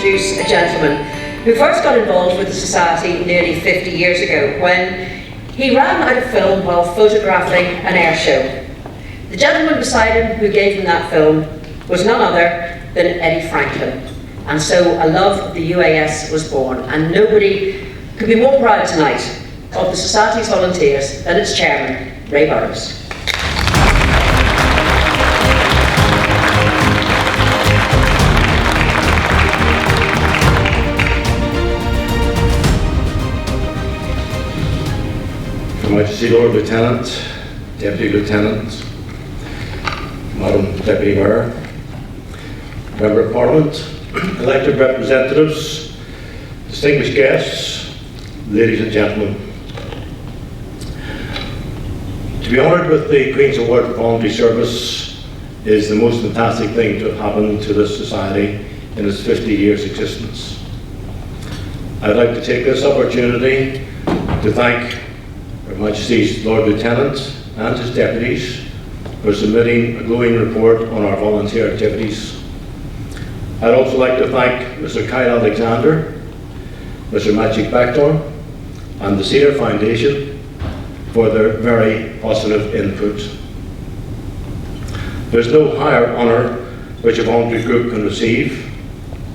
introduce a gentleman who first got involved with the Society nearly 50 years ago when he ran out of film while photographing an air show. The gentleman beside him who gave him that film was none other than Eddie Franklin. And so a love of the UAS was born, and nobody could be more proud tonight of the Society's volunteers than its chairman, Ray Burrows. Her Majesty Lord Lieutenant, Deputy Lieutenant, Madam Deputy Mayor, Member of Parliament, elected representatives, distinguished guests, ladies and gentlemen. To be honoured with the Queen's Award for Voluntary Service is the most fantastic thing to have happened to this society in its 50 years existence. I'd like to take this opportunity to thank Her Majesty's Lord Lieutenant and his deputies for submitting a glowing report on our volunteer activities. I'd also like to thank Mr. Kyle Alexander, Mr. Magic Bactor, and the Cedar Foundation for their very positive input. There's no higher honour which a voluntary group can receive,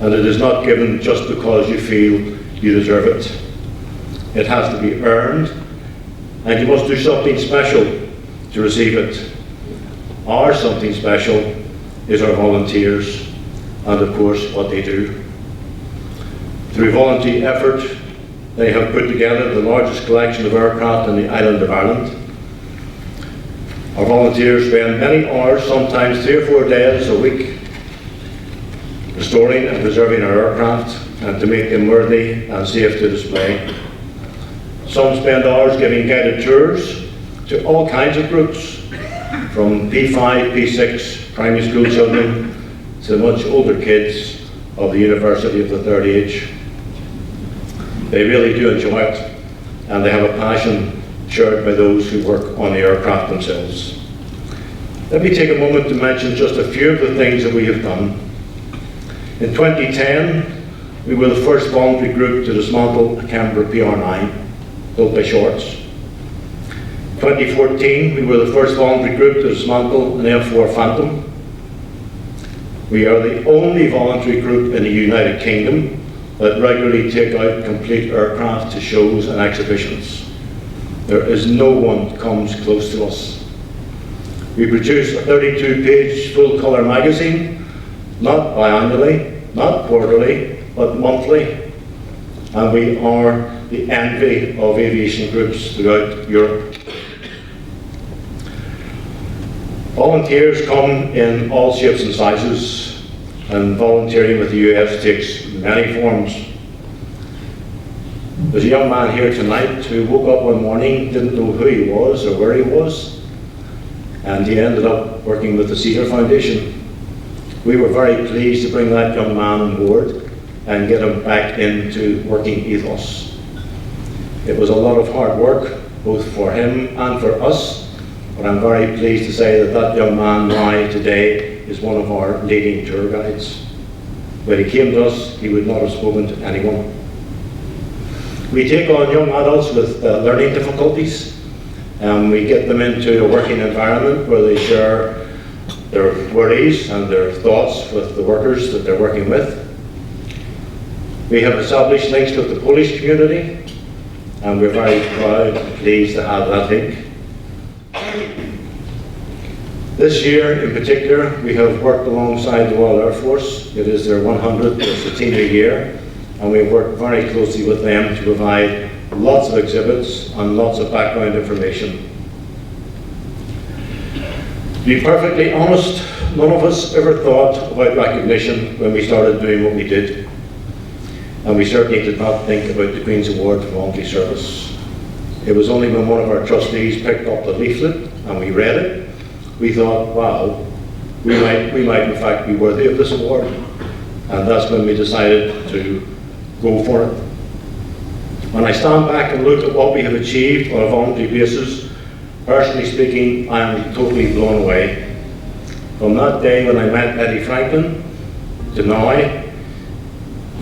and it is not given just because you feel you deserve it. It has to be earned, and you must do something special to receive it. Our something special is our volunteers, and of course what they do. Through voluntary effort, they have put together the largest collection of aircraft in the island of Ireland. Our volunteers spend many hours, sometimes 3 or 4 days a week, restoring and preserving our aircraft and to make them worthy and safe to display. Some spend hours giving guided tours to all kinds of groups, from P5, P6, primary school children, to much older kids of the University of the Third Age. They really do enjoy it, and they have a passion shared by those who work on the aircraft themselves. Let me take a moment to mention just a few of the things that we have done. In 2010, we were the first voluntary group to dismantle a Canberra PR9, built by Shorts. 2014, we were the first voluntary group to dismantle an F4 Phantom. We are the only voluntary group in the United Kingdom that regularly take out complete aircraft to shows and exhibitions. There is no one that comes close to us. We produce a 32-page full-colour magazine, not biannually, not quarterly, but monthly, and we are the envy of aviation groups throughout Europe. Volunteers come in all shapes and sizes, and volunteering with the UAS takes many forms. There's a young man here tonight who woke up one morning, didn't know who he was or where he was, and he ended up working with the Cedar Foundation. We were very pleased to bring that young man on board and get him back into working ethos. It was a lot of hard work, both for him and for us, but I'm very pleased to say that that young man now today is one of our leading tour guides. When he came to us, he would not have spoken to anyone. We take on young adults with learning difficulties, and we get them into a working environment where they share their worries and their thoughts with the workers that they're working with. We have established links with the Polish community, and we're very proud and pleased to have that link. This year in particular, we have worked alongside the Royal Air Force. It is their 100th centenary year, and we have worked very closely with them to provide lots of exhibits and lots of background information. To be perfectly honest, none of us ever thought about recognition when we started doing what we did, and we certainly did not think about the Queen's Award for Voluntary Service. It was only when one of our trustees picked up the leaflet and we read it, we thought, wow, we might in fact be worthy of this award. And that's when we decided to go for it. When I stand back and look at what we have achieved on a voluntary basis, personally speaking, I am totally blown away. From that day when I met Eddie Franklin to now,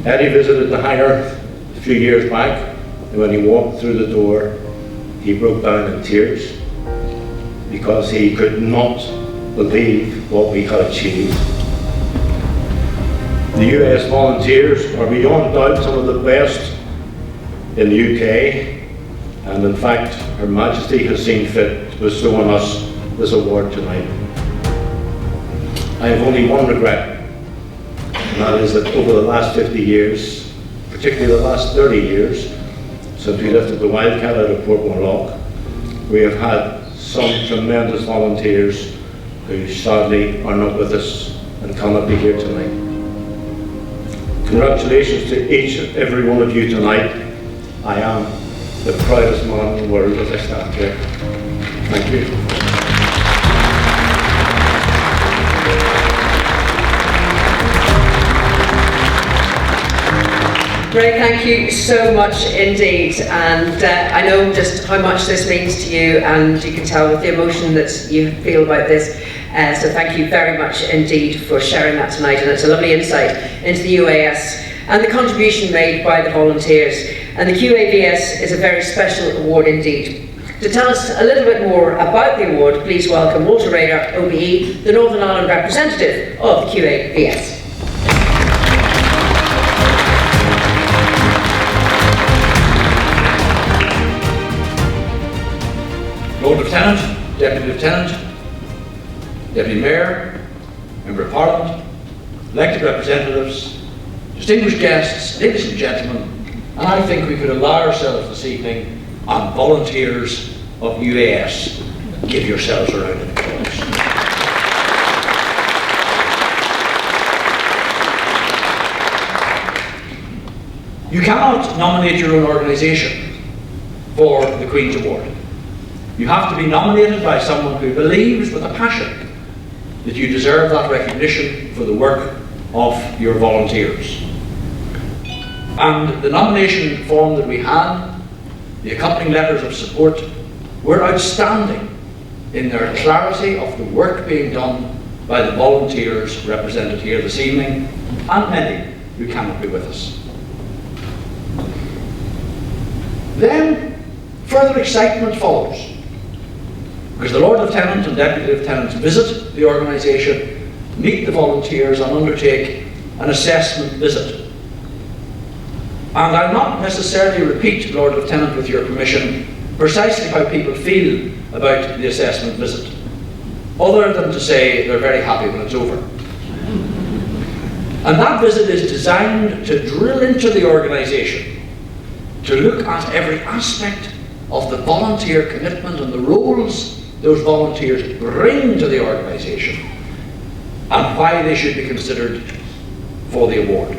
Eddie visited the hangar a few years back, and when he walked through the door, he broke down in tears because he could not believe what we had achieved. The UAS volunteers are beyond doubt some of the best in the UK, and in fact, Her Majesty has seen fit to bestow on us this award tonight. I have only one regret, and that is that over the last 50 years, particularly the last 30 years, since we lifted the Wildcat out of Port Murlock, we have had some tremendous volunteers who sadly are not with us and cannot be here tonight. Congratulations to each and every one of you tonight. I am the proudest man in the world as I stand here. Thank you. Ray, thank you so much indeed, and I know just how much this means to you, and you can tell with the emotion that you feel about this, so thank you very much indeed for sharing that tonight, and it's a lovely insight into the UAS and the contribution made by the volunteers, and the QAVS is a very special award indeed. To tell us a little bit more about the award, please welcome Walter Rader, OBE, the Northern Ireland representative of the QAVS. Lord Lieutenant, Deputy Lieutenant, Deputy Mayor, Member of Parliament, elected representatives, distinguished guests, ladies and gentlemen, and I think we could allow ourselves this evening on volunteers of UAS. Give yourselves a round of applause. You cannot nominate your own organisation for the Queen's Award. You have to be nominated by someone who believes with a passion that you deserve that recognition for the work of your volunteers. And the nomination form that we had, the accompanying letters of support, were outstanding in their clarity of the work being done by the volunteers represented here this evening, and many who cannot be with us. Then further excitement follows, because the Lord Lieutenant and Deputy Lieutenants visit the organisation, meet the volunteers and undertake an assessment visit. And I'll not necessarily repeat, Lord Lieutenant, with your permission, precisely how people feel about the assessment visit, other than to say they're very happy when it's over. And that visit is designed to drill into the organisation, to look at every aspect of the volunteer commitment and the roles those volunteers bring to the organisation, and why they should be considered for the award.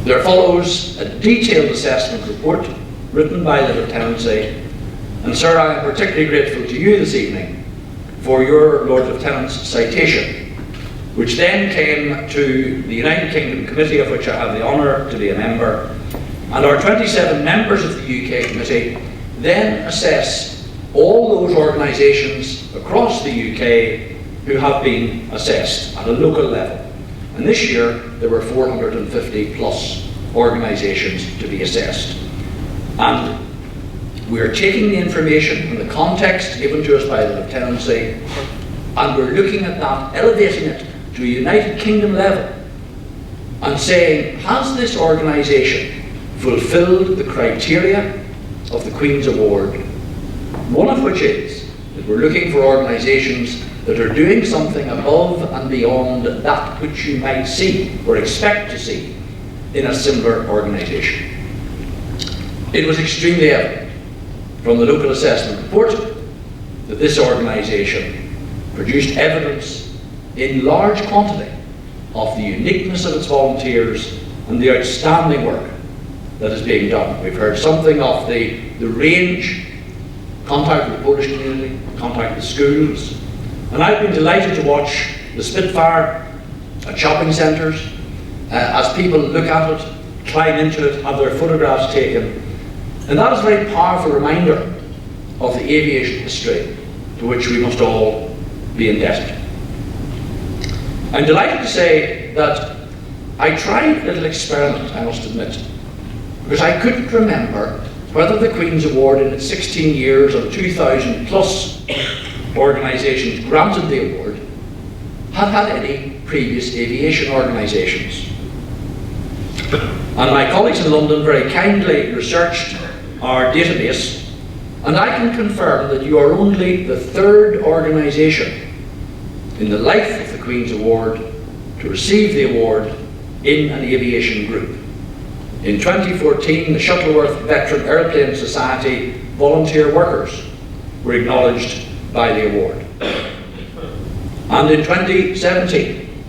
There follows a detailed assessment report written by the Lieutenancy, and sir, I am particularly grateful to you this evening for your Lord Lieutenant's citation, which then came to the United Kingdom Committee, of which I have the honour to be a member, and our 27 members of the UK Committee then assess all those organisations across the UK who have been assessed at a local level. And this year there were 450 plus organisations to be assessed. And we're taking the information and the context given to us by the Lieutenancy, and we're looking at that, elevating it to a United Kingdom level, and saying, has this organisation fulfilled the criteria of the Queen's Award? One of which is that we're looking for organisations that are doing something above and beyond that which you might see or expect to see in a similar organisation. It was extremely evident from the local assessment report that this organisation produced evidence in large quantity of the uniqueness of its volunteers and the outstanding work that is being done. We've heard something of the range, contact with the Polish community, contact with schools, and I've been delighted to watch the Spitfire at shopping centres as people look at it, climb into it, have their photographs taken, and that is a very powerful reminder of the aviation history to which we must all be indebted. I'm delighted to say that I tried a little experiment, I must admit, because I couldn't remember whether the Queen's Award in its 16 years or 2,000 plus organisations granted the award had had any previous aviation organisations. And my colleagues in London very kindly researched our database, and I can confirm that you are only the third organisation in the life of the Queen's Award to receive the award in an aviation group. In 2014, the Shuttleworth Veteran Airplane Society volunteer workers were acknowledged by the award. And in 2017,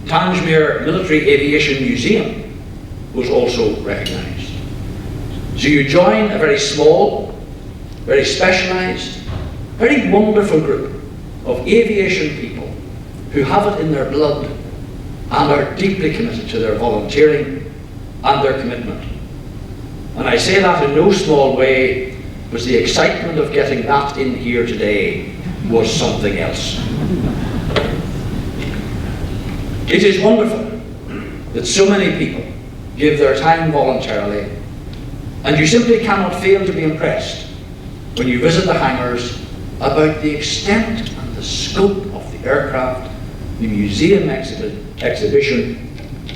Tangemere Military Aviation Museum was also recognised. So you join a very small, very specialised, very wonderful group of aviation people who have it in their blood and are deeply committed to their volunteering and their commitment. And I say that in no small way because the excitement of getting that in here today was something else. It is wonderful that so many people give their time voluntarily, and you simply cannot fail to be impressed when you visit the hangars about the extent and the scope of the aircraft, the museum exhibition,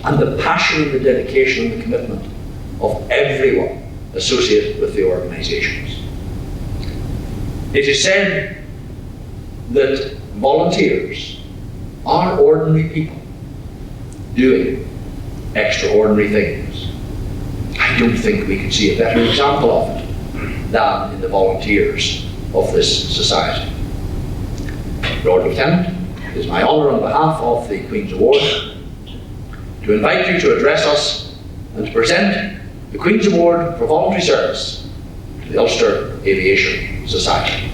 and the passion and the dedication and the commitment of everyone associated with the organisations. It is said that volunteers are ordinary people doing extraordinary things. I don't think we can see a better example of it than in the volunteers of this society. Lord Lieutenant, it is my honour on behalf of the Queen's Award to invite you to address us and to present the Queen's Award for Voluntary Service to the Ulster Aviation Society.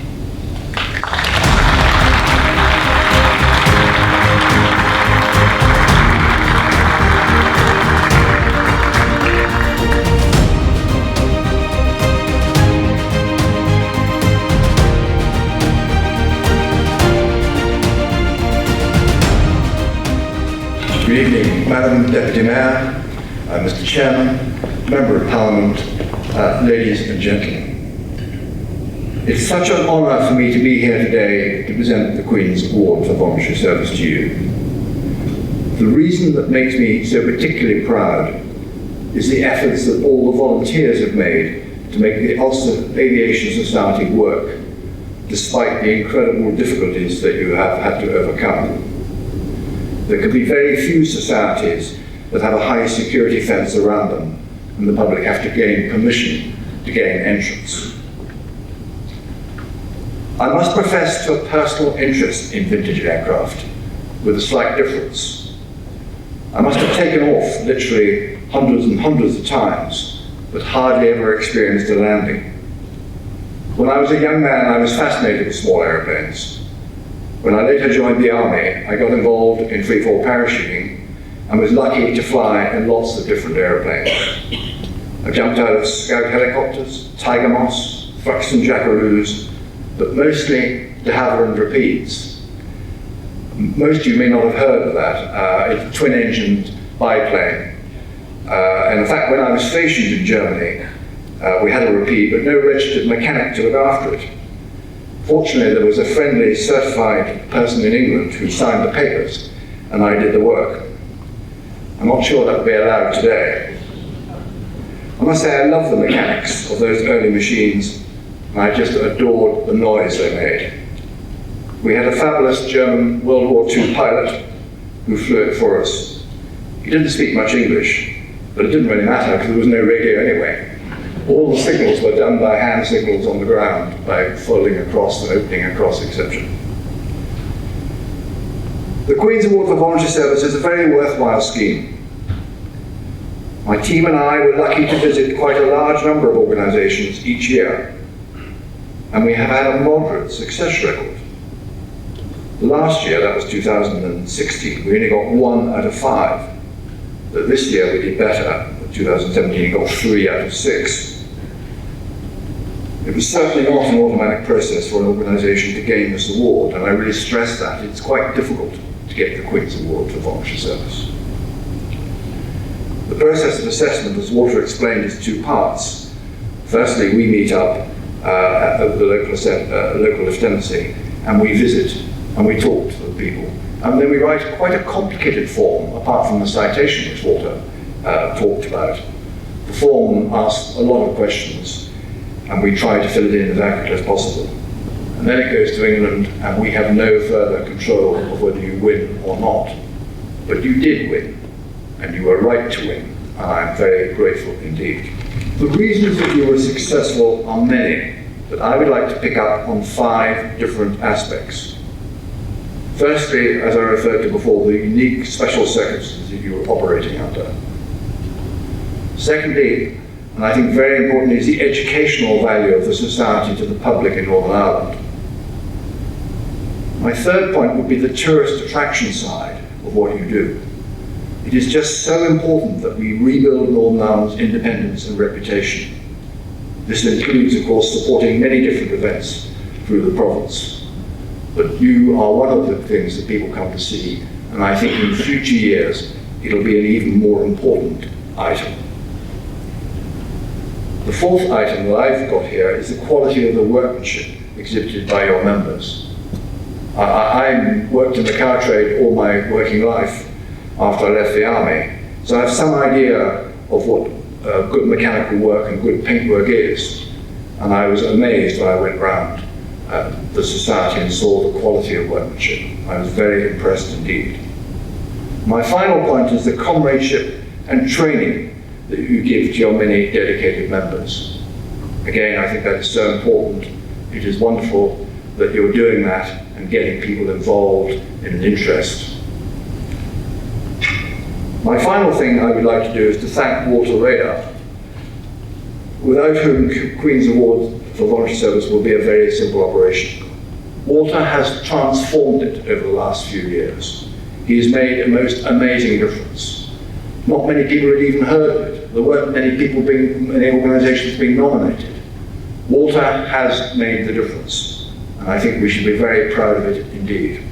Good evening, Madam Deputy Mayor, Mr. Chairman, Member of Parliament, ladies and gentlemen. It's such an honour for me to be here today to present the Queen's Award for Voluntary Service to you. The reason that makes me so particularly proud is the efforts that all the volunteers have made to make the Ulster Aviation Society work, despite the incredible difficulties that you have had to overcome. There could be very few societies that have a high security fence around them, and the public have to gain permission to gain entrance. I must profess to a personal interest in vintage aircraft, with a slight difference. I must have taken off literally hundreds and hundreds of times, but hardly ever experienced a landing. When I was a young man, I was fascinated with small airplanes. When I later joined the army, I got involved in free-fall parachuting and was lucky to fly in lots of different airplanes. I jumped out of Scout helicopters, Tiger Moths, Thruxton Jackaroos, but mostly de Havilland Rapides. Most of you may not have heard of that. It's a twin-engined biplane. And in fact, when I was stationed in Germany, we had a Rapide, but no registered mechanic to look after it. Fortunately, there was a friendly, certified person in England who signed the papers, and I did the work. I'm not sure that would be allowed today. I must say I love the mechanics of those early machines, and I just adored the noise they made. We had a fabulous German World War II pilot who flew it for us. He didn't speak much English, but it didn't really matter because there was no radio anyway. All the signals were done by hand signals on the ground, by folding across and opening across, etc. The Queen's Award for Voluntary Service is a very worthwhile scheme. My team and I were lucky to visit quite a large number of organisations each year, and we have had a moderate success record. Last year, that was 2016, we only got 1 out of 5. But this year we did better. In 2017, we got 3 out of 6. It was certainly not an automatic process for an organisation to gain this award, and I really stress that. It's quite difficult to get the Queen's Award for Voluntary Service. The process of assessment, as Walter explained, is two parts. Firstly, we meet up at the local lieutenancy, and we visit and we talk to the people. And then we write quite a complicated form, apart from the citation which Walter talked about. The form asks a lot of questions, and we try to fill it in as accurately as possible. And then it goes to England, and we have no further control of whether you win or not. But you did win, and you were right to win, and I'm very grateful indeed. The reasons that you were successful are many, but I would like to pick up on 5 different aspects. Firstly, as I referred to before, the unique special circumstances that you were operating under. Secondly, and I think very importantly, is the educational value of the society to the public in Northern Ireland. My third point would be the tourist attraction side of what you do. It is just so important that we rebuild Northern Ireland's independence and reputation. This includes, of course, supporting many different events through the province. But you are one of the things that people come to see, and I think in future years it'll be an even more important item. The fourth item that I've got here is the quality of the workmanship exhibited by your members. I worked in the car trade all my working life after I left the army, so I have some idea of what good mechanical work and good paintwork is, and I was amazed when I went round the society and saw the quality of workmanship. I was very impressed indeed. My final point is the comradeship and training that you give to your many dedicated members. Again, I think that is so important. It is wonderful that you're doing that and getting people involved in an interest. My final thing I would like to do is to thank Walter Rader, without whom Queen's Award for Voluntary Service will be a very simple operation. Walter has transformed it over the last few years. He has made a most amazing difference. Not many people had even heard of it. There weren't many organisations being nominated. Walter has made the difference, and I think we should be very proud of it indeed.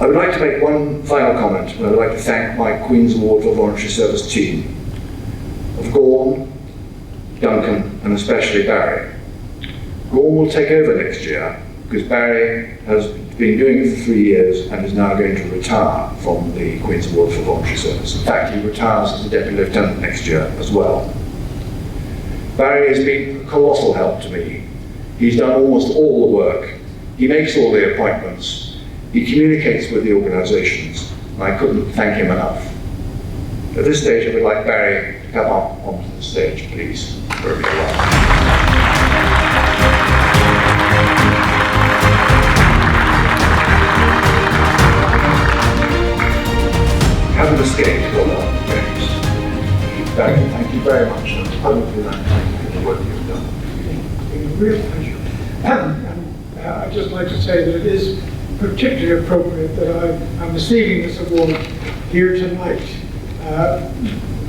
I would like to make one final comment, and I would like to thank my Queen's Award for Voluntary Service team of Gorm, Duncan, and especially Barry. Gorm will take over next year because Barry has been doing it for 3 years and is now going to retire from the Queen's Award for Voluntary Service. In fact, he retires as a Deputy Lieutenant next year as well. Barry has been a colossal help to me. He's done almost all the work. He makes all the appointments. He communicates with the organisations, and I couldn't thank him enough. At this stage, I would like Barry to come up onto the stage, please, wherever you are. Haven't escaped, go on, James. Barry, thank you very much, and publicly thank you for the work you've done. It's been a real pleasure. I'd just like to say that it is particularly appropriate that I'm receiving this award here tonight.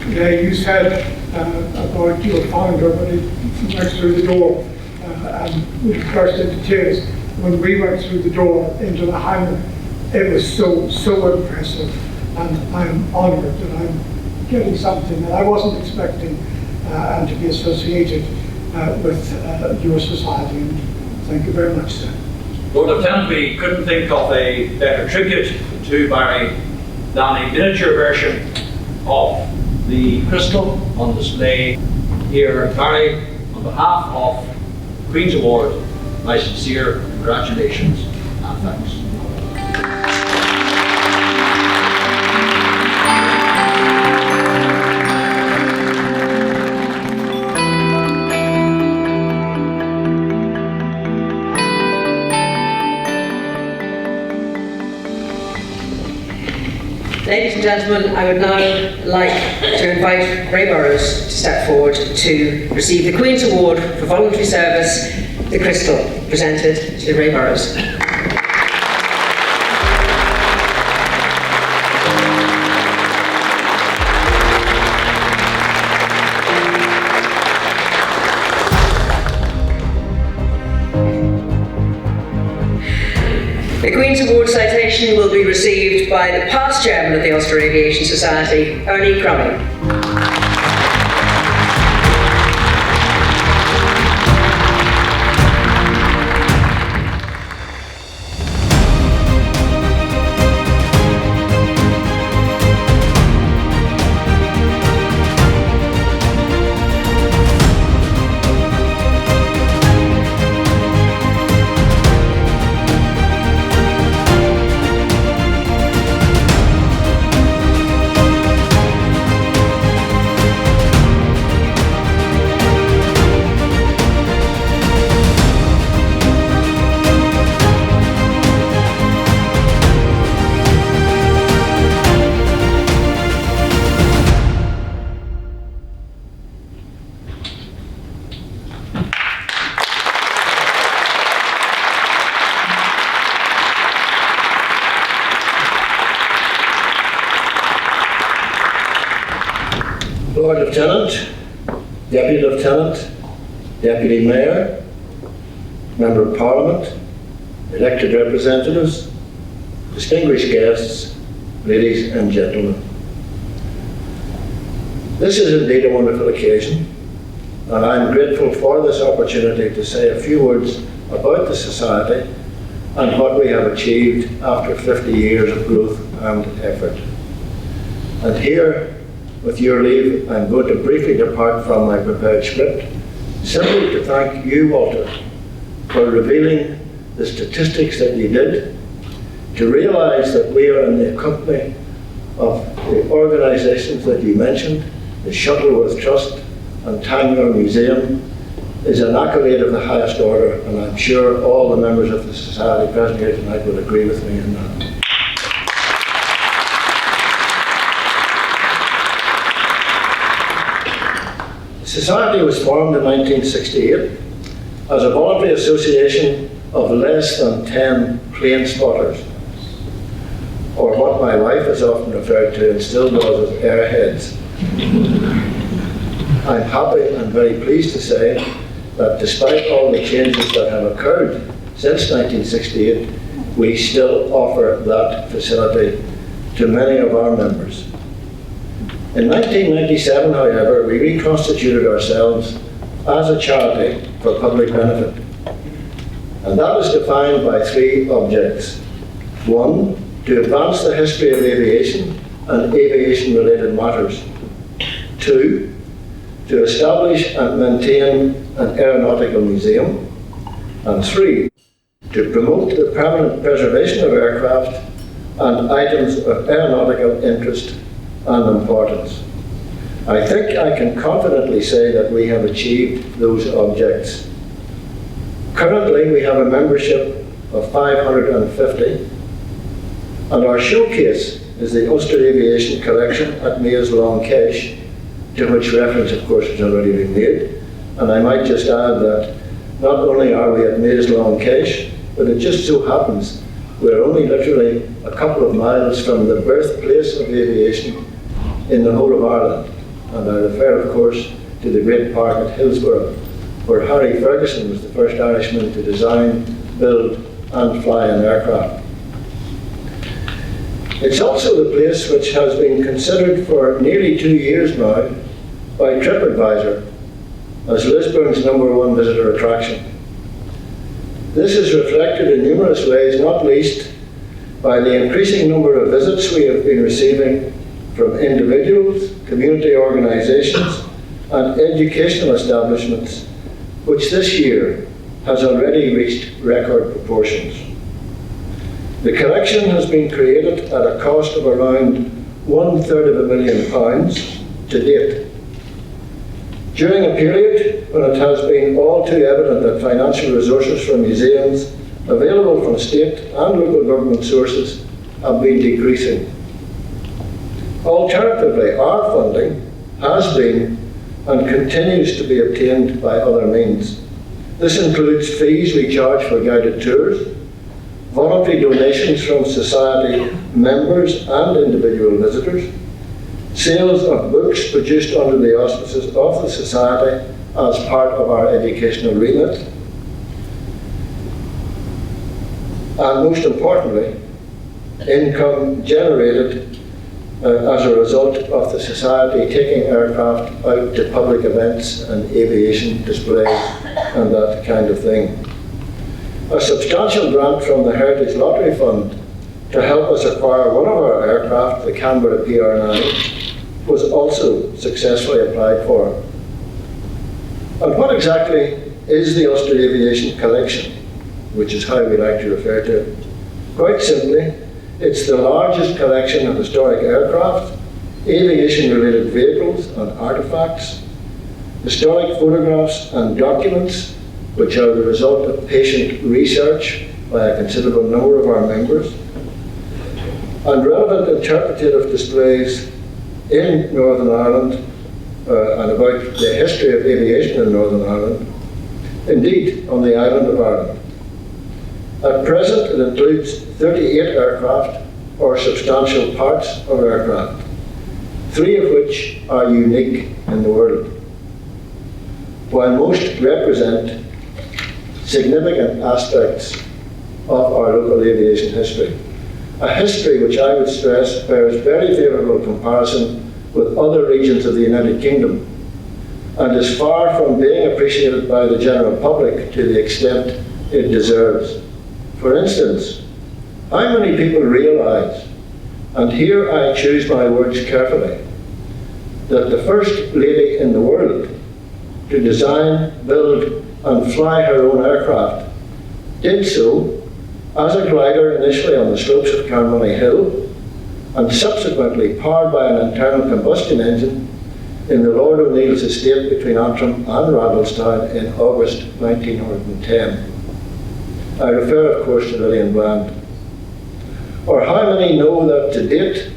You said about your founder when he went through the door and we burst into tears. When we went through the door into the hangar, it was so impressive, and I'm honoured that I'm getting something that I wasn't expecting and to be associated with your society. And thank you very much, sir. Lord Lieutenant, we couldn't think of a better tribute to Barry than a miniature version of the crystal on display here. Barry, on behalf of Queen's Award, my sincere congratulations and thanks. Ladies and gentlemen, I would now like to invite Ray Burrows to step forward to receive the Queen's Award for Voluntary Service, the Crystal, presented to Ray Burrows. The Queen's Award citation will be received by the past chairman of the Ulster Aviation Society, Ernie Cromie. Lord Lieutenant, Deputy Lieutenant, Deputy Mayor, Member of Parliament, elected representatives, distinguished guests, ladies and gentlemen. This is indeed a wonderful occasion, and I am grateful for this opportunity to say a few words about the Society and what we have achieved after 50 years of growth and effort. And here, with your leave, I'm going to briefly depart from my prepared script, simply to thank you, Walter, for revealing the statistics that you did, to realise that we are in the company of the organisations that you mentioned, the Shuttleworth Trust and Tangmere Museum, is an accolade of the highest order, and I'm sure all the members of the Society present here tonight will agree with me in that. The Society was formed in 1968 as a voluntary association of less than 10 plane spotters, or what my wife has often referred to and still does as airheads. I'm happy and very pleased to say that despite all the changes that have occurred since 1968, we still offer that facility to many of our members. In 1997, however, we reconstituted ourselves as a charity for public benefit. And that is defined by three objects. One, to advance the history of aviation and aviation-related matters. Two, to establish and maintain an aeronautical museum. And three, to promote the permanent preservation of aircraft and items of aeronautical interest and importance. I think I can confidently say that we have achieved those objects. Currently, we have a membership of 550, and our showcase is the Ulster Aviation collection at Mays Long Cache, to which reference, of course, has already been made. And I might just add that not only are we at Mays Long Cache, but it just so happens we're only literally a couple of miles from the birthplace of aviation in the whole of Ireland. And I refer, of course, to the great park at Hillsborough, where Harry Ferguson was the first Irishman to design, build and fly an aircraft. It's also the place which has been considered for nearly 2 years now by TripAdvisor as Lisburn's #1 visitor attraction. This is reflected in numerous ways, not least by the increasing number of visits we have been receiving from individuals, community organisations and educational establishments, which this year has already reached record proportions. The collection has been created at a cost of around £250,000 to date. During a period when it has been all too evident that financial resources from museums available from state and local government sources have been decreasing. Alternatively, our funding has been and continues to be obtained by other means. This includes fees we charge for guided tours, voluntary donations from Society members and individual visitors, sales of books produced under the auspices of the Society as part of our educational remit, and most importantly, income generated as a result of the Society taking aircraft out to public events and aviation displays and that kind of thing. A substantial grant from the Heritage Lottery Fund to help us acquire one of our aircraft, the Canberra PR9, was also successfully applied for. And what exactly is the Ulster Aviation Collection, which is how we like to refer to it? Quite simply, it's the largest collection of historic aircraft, aviation-related vehicles and artefacts, historic photographs and documents, which are the result of patient research by a considerable number of our members, and relevant interpretative displays in Northern Ireland and about the history of aviation in Northern Ireland, indeed on the island of Ireland. At present, it includes 38 aircraft or substantial parts of aircraft, 3 of which are unique in the world, while most represent significant aspects of our local aviation history. A history which I would stress bears very favourable comparison with other regions of the United Kingdom and is far from being appreciated by the general public to the extent it deserves. For instance, how many people realise, and here I choose my words carefully, that the first lady in the world to design, build and fly her own aircraft did so as a glider initially on the slopes of Cromie Hill and subsequently powered by an internal combustion engine in the Lord O'Neill's estate between Antrim and Randallstown in August 1910. I refer, of course, to Lillian Bland. Or how many know that to date,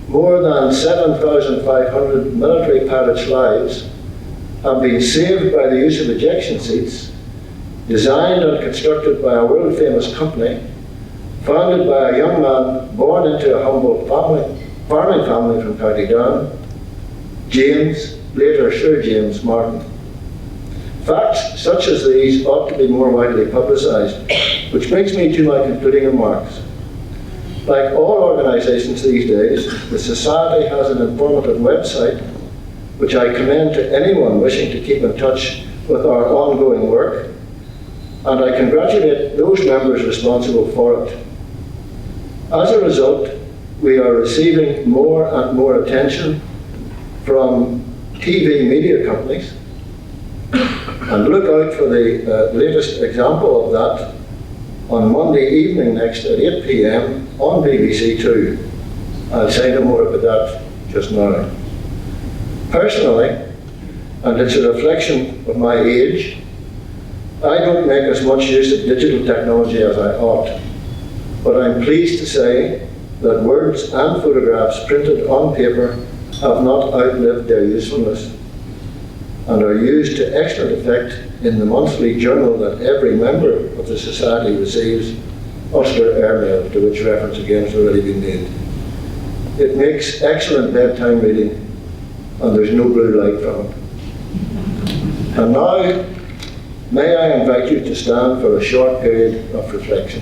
more than 7,500 military pilots' lives have been saved by the use of ejection seats, designed and constructed by a world-famous company, founded by a young man born into a humble farming family from County Down, James, later Sir James Martin. Facts such as these ought to be more widely publicised, which brings me to my concluding remarks. Like all organisations these days, the Society has an informative website, which I commend to anyone wishing to keep in touch with our ongoing work, and I congratulate those members responsible for it. As a result, we are receiving more and more attention from TV media companies, and look out for the latest example of that on Monday evening next at 8 p.m. on BBC Two. I'll say no more about that just now. Personally, and it's a reflection of my age, I don't make as much use of digital technology as I ought, but I'm pleased to say that words and photographs printed on paper have not outlived their usefulness and are used to excellent effect in the monthly journal that every member of the Society receives, Ulster Airmail, to which reference again has already been made. It makes excellent bedtime reading, and there's no blue light from it. And now, may I invite you to stand for a short period of reflection.